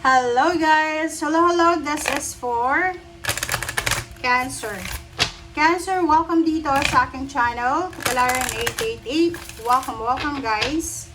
Hello guys! Hello! This is for Cancer. Cancer, welcome dito sa aking channel, Kapalaran 888. Welcome guys.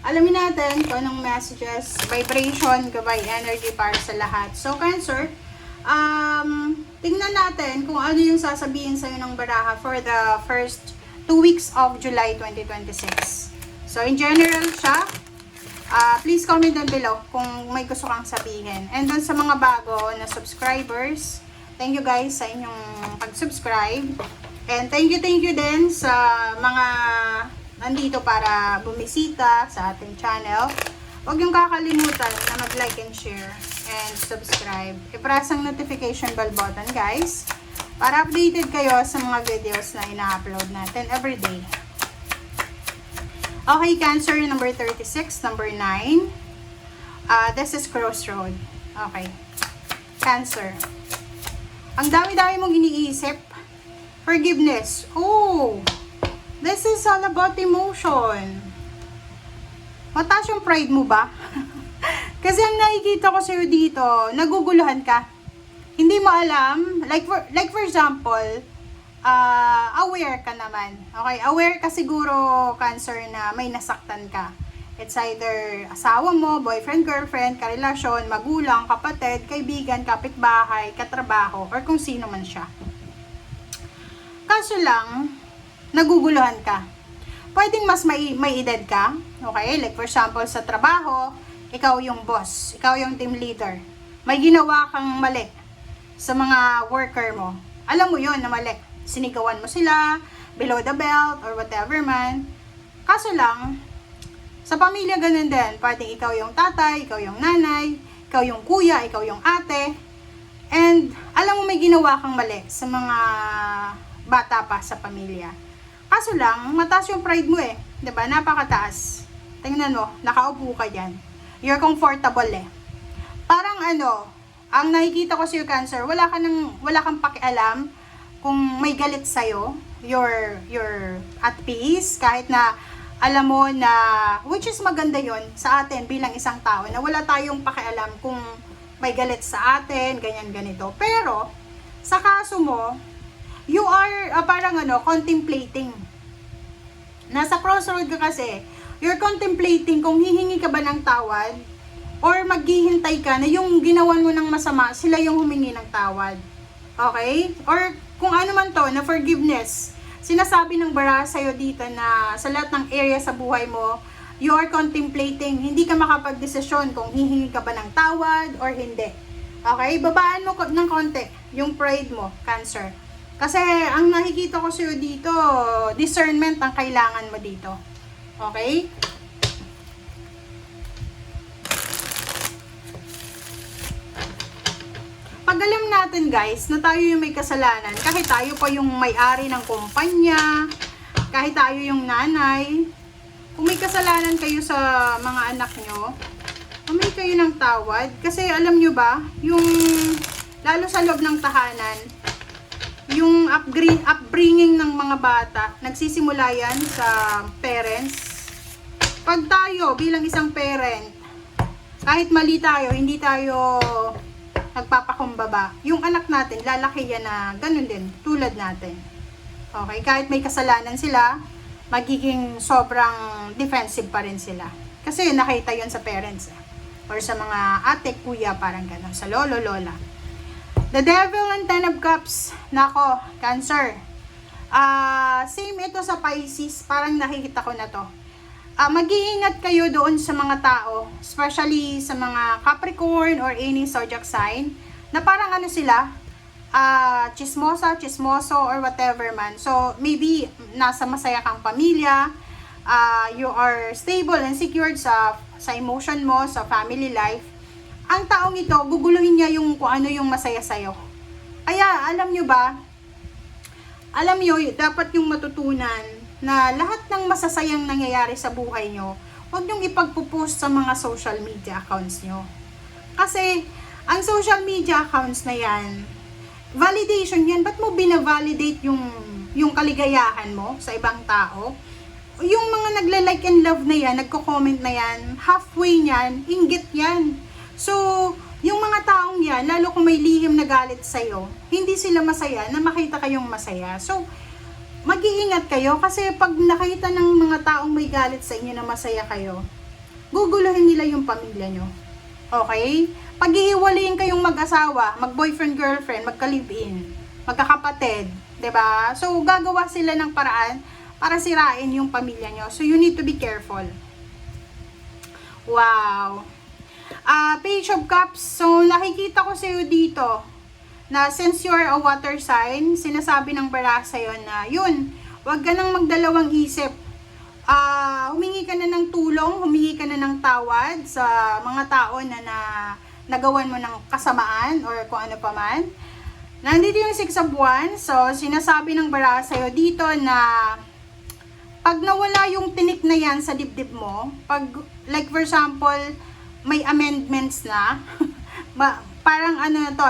Alamin natin kung anong messages, vibration, gabay, energy para sa lahat. So Cancer, tingnan natin kung ano yung sasabihin sa'yo ng baraha for the first 2 weeks of July 2026. So in general siya. Please comment down below kung may gusto kang sabihin. And doon sa mga bago na subscribers, thank you guys sa inyong pag-subscribe. And thank you din sa mga nandito para bumisita sa ating channel. Huwag niyong kakalimutan na mag-like and share and subscribe. I-press ang notification bell button guys para updated kayo sa mga videos na ina-upload natin everyday. Okay, Cancer, number 36, number 9. This is Crossroad. Okay. Cancer. Ang dami-dami mong iniisip. Forgiveness. Oh! This is all about emotion. Mataas yung pride mo ba? Kasi ang nakikita ko sa'yo dito, naguguluhan ka. Hindi mo alam. Like for example, aware ka naman. Okay, aware ka siguro, Cancer, na may nasaktan ka. It's either asawa mo, boyfriend, girlfriend, karelasyon, magulang, kapatid, kaibigan, kapitbahay, katrabaho, or kung sino man siya. Kaso lang, naguguluhan ka. Pwedeng mas may edad ka. Okay, like for example, sa trabaho, ikaw yung boss, ikaw yung team leader. May ginawa kang mali sa mga worker mo. Alam mo yon na mali. Sinigawan mo sila, below the belt, or whatever man. Kaso lang, sa pamilya ganun din. Pwedeng ikaw yung tatay, ikaw yung nanay, ikaw yung kuya, ikaw yung ate. And alam mo may ginawa kang mali sa mga bata pa sa pamilya. Kaso lang, mataas yung pride mo eh. 'Di ba? Napakataas. Tingnan mo, nakaupo ka diyan. You're comfortable eh. Parang ang nakikita ko sa iyo, Cancer, wala kang pakialam kung may galit sa'yo, you're at peace, kahit na alam mo na, which is maganda yon sa atin bilang isang tao, na wala tayong pakialam kung may galit sa atin, ganyan ganito. Pero, sa kaso mo, you are parang contemplating. Nasa crossroad ka kasi, you're contemplating kung hihingi ka ba ng tawad, or maghihintay ka na yung ginawan mo ng masama, sila yung humingi ng tawad. Okay? Or kung ano man to, na forgiveness. Sinasabi ng baraha sa'yo dito na sa lahat ng area sa buhay mo, you are contemplating, hindi ka makapag-desisyon kung hihingi ka ba ng tawad or hindi. Okay? Babaan mo ng konti yung pride mo, Cancer. Kasi ang nakikita ko sa'yo dito, discernment ang kailangan mo dito. Okay? Pag alam natin guys na tayo yung may kasalanan, kahit tayo pa yung may-ari ng kumpanya, kahit tayo yung nanay, kung may kasalanan kayo sa mga anak nyo, humingi kayo ng tawad. Kasi alam nyo ba, yung lalo sa loob ng tahanan, yung upbringing ng mga bata, nagsisimula yan sa parents. Pag tayo bilang isang parent, kahit mali tayo, hindi tayo nagpapakumbaba, yung anak natin, lalaki yan na ganun din, tulad natin. Okay, kahit may kasalanan sila, magiging sobrang defensive pa rin sila. Kasi nakita yon sa parents, or sa mga ate, kuya, parang ganun, sa lolo, lola. The Devil and Ten of Cups, nako, Cancer. Same ito sa Pisces, parang nakikita ko na to. Mag-iingat kayo doon sa mga tao, especially sa mga Capricorn or any zodiac sign, na parang sila, chismoso or whatever man. So, maybe nasa masaya kang pamilya, you are stable and secured sa emotion mo, sa family life. Ang taong ito, guguluhin niya yung kung ano yung masaya sa'yo. Kaya, alam nyo, dapat yung matutunan na lahat ng masasayang nangyayari sa buhay nyo, huwag nyong ipagpo-post sa mga social media accounts nyo. Kasi, ang social media accounts na yan, validation yan. Ba't mo binavalidate yung kaligayahan mo sa ibang tao? Yung mga nagla-like and love na yan, nagko-comment na yan, halfway niyan, inggit yan. So, mga taong yan, lalo kung may lihim na galit sa'yo, hindi sila masaya na makita kayong masaya. So, mag-iingat kayo kasi pag nakita ng mga taong may galit sa inyo na masaya kayo, guguluhin nila yung pamilya nyo. Okay? Paghihiwalayin kayong mag-asawa, mag-boyfriend, girlfriend, magka-live-in, magkakapatid, 'di ba? So, gagawa sila ng paraan para sirain yung pamilya nyo. So, you need to be careful. Wow! Page of Cups. So, nakikita ko sa'yo dito na since you're a water sign, sinasabi ng bara sa'yo na, yun, huwag ka nang magdalawang isip. Humingi ka na ng tulong, humingi ka na ng tawad sa mga tao na nagawan mo ng kasamaan or kung ano pa man. Nandito yung 6 of Wands. So, sinasabi ng bara sa'yo dito na pag nawala yung tinik na yan sa dibdib mo, pag, like for example, may amendments na, parang ano na to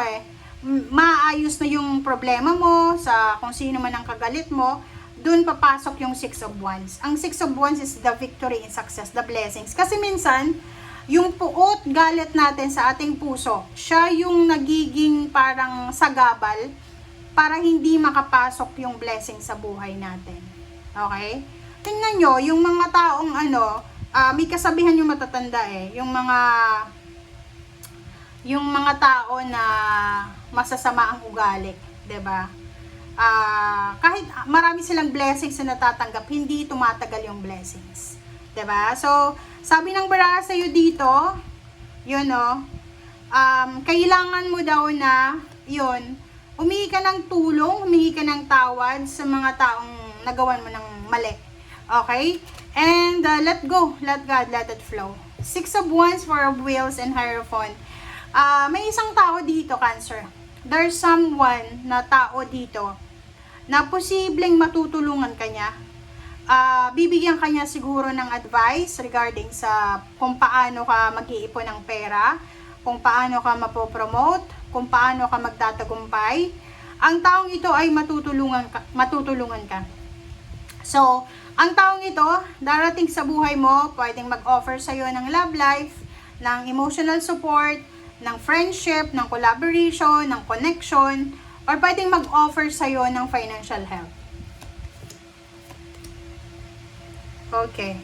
maayos na yung problema mo sa kung sino man ang kagalit mo, dun papasok yung 6 of Wands. Ang 6 of Wands is the victory and success, the blessings. Kasi minsan, yung puot galit natin sa ating puso, siya yung nagiging parang sagabal para hindi makapasok yung blessing sa buhay natin. Okay? Tingnan nyo, yung mga taong may kasabihan yung matatanda yung mga tao na masasama ang ugali, 'di ba? Kahit marami silang blessings na natatanggap, hindi tumatagal yung blessings. 'Di ba? So, sabi ng bara sa iyo dito, yun kailangan mo daw na, yun, humingi ka ng tulong, humingi ka ng tawad sa mga taong nagawan mo ng mali. Okay? And let go, let God, let it flow. 6 of Wands, 4 of Wheels, and Hierophant. May isang tao dito, Cancer. There's someone na tao dito na posibleng matutulungan kanya. Bibigyan kanya siguro ng advice regarding sa kung paano ka mag-iipon ng pera, kung paano ka mapopromote, kung paano ka magtatagumpay. Ang taong ito ay matutulungan ka. So, ang taong ito, darating sa buhay mo, pwedeng mag-offer sa'yo ng love life, ng emotional support, ng friendship, ng collaboration, ng connection, or pwedeng mag-offer sa'yo ng financial help. Okay.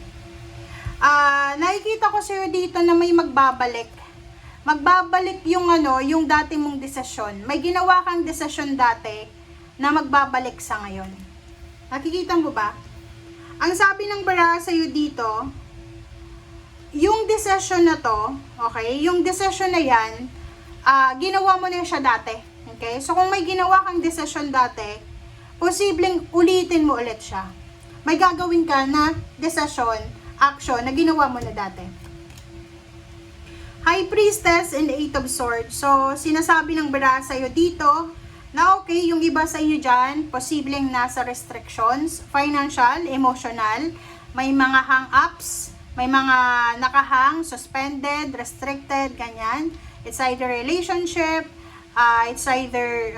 Nakikita ko sa'yo dito na may magbabalik. Magbabalik yung yung dati mong desisyon. May ginawa kang desisyon dati na magbabalik sa ngayon. Nakikita mo ba? Ang sabi ng bara sa'yo dito, yung desisyon na to, okay, yung desisyon na yan, ginawa mo na siya dati. Okay? So, kung may ginawa kang desisyon dati, posibleng ulitin mo ulit siya. May gagawin ka na desisyon, action, na ginawa mo na dati. High Priestess and the 8 of Swords. So, sinasabi ng bara sa'yo dito, na okay, yung iba sa inyo dyan, posibleng nasa restrictions, financial, emotional, may mga hang-ups, may mga nakahang, suspended, restricted, ganyan. It's either relationship, it's either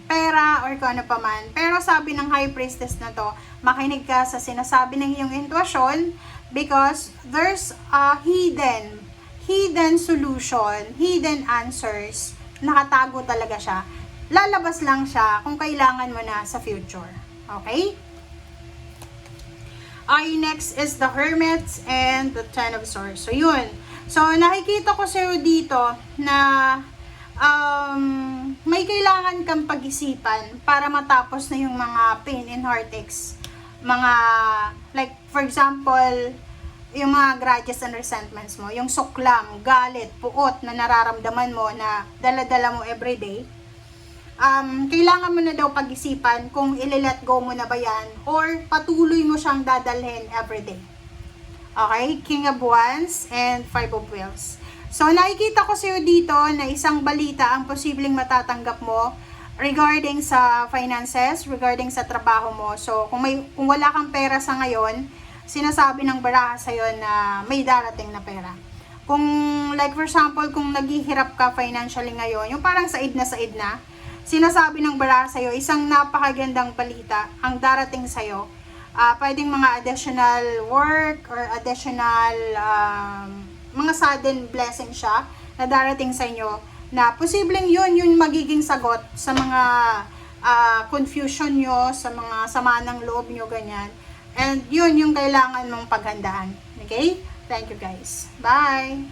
pera, or kung ano pa man. Pero sabi ng High Priestess na to, makinig ka sa sinasabi ng iyong intuition because there's a hidden solution, hidden answers, nakatago talaga siya. Lalabas lang siya kung kailangan mo na sa future. Okay? Next is the Hermit and the Ten of Swords. So, yun. So, nakikita ko sa'yo dito na may kailangan kang pag-isipan para matapos na yung mga pain and heartaches. Mga, like, for example, yung mga grudges and resentments mo, yung suklam, galit, puot na nararamdaman mo na dala-dala mo everyday. Kailangan mo na daw pag-isipan kung i-let go mo na ba yan or patuloy mo siyang dadalhin everyday. Okay? King of Wands and 5 of Wheels. So, nakikita ko sa'yo dito na isang balita ang posibleng matatanggap mo regarding sa finances, regarding sa trabaho mo. So, kung wala kang pera sa ngayon, sinasabi ng baraha sa'yo na may darating na pera. Kung, like for example, kung naghihirap ka financially ngayon, yung parang said na, sinasabi ng baraha sa'yo, isang napakagandang balita ang darating sa'yo. Pwedeng mga additional work or additional mga sudden blessing siya na darating sa inyo na posibleng yun yung magiging sagot sa mga confusion nyo, sa mga sama ng loob nyo, ganyan. And yun yung kailangan mong paghandaan. Okay? Thank you guys. Bye!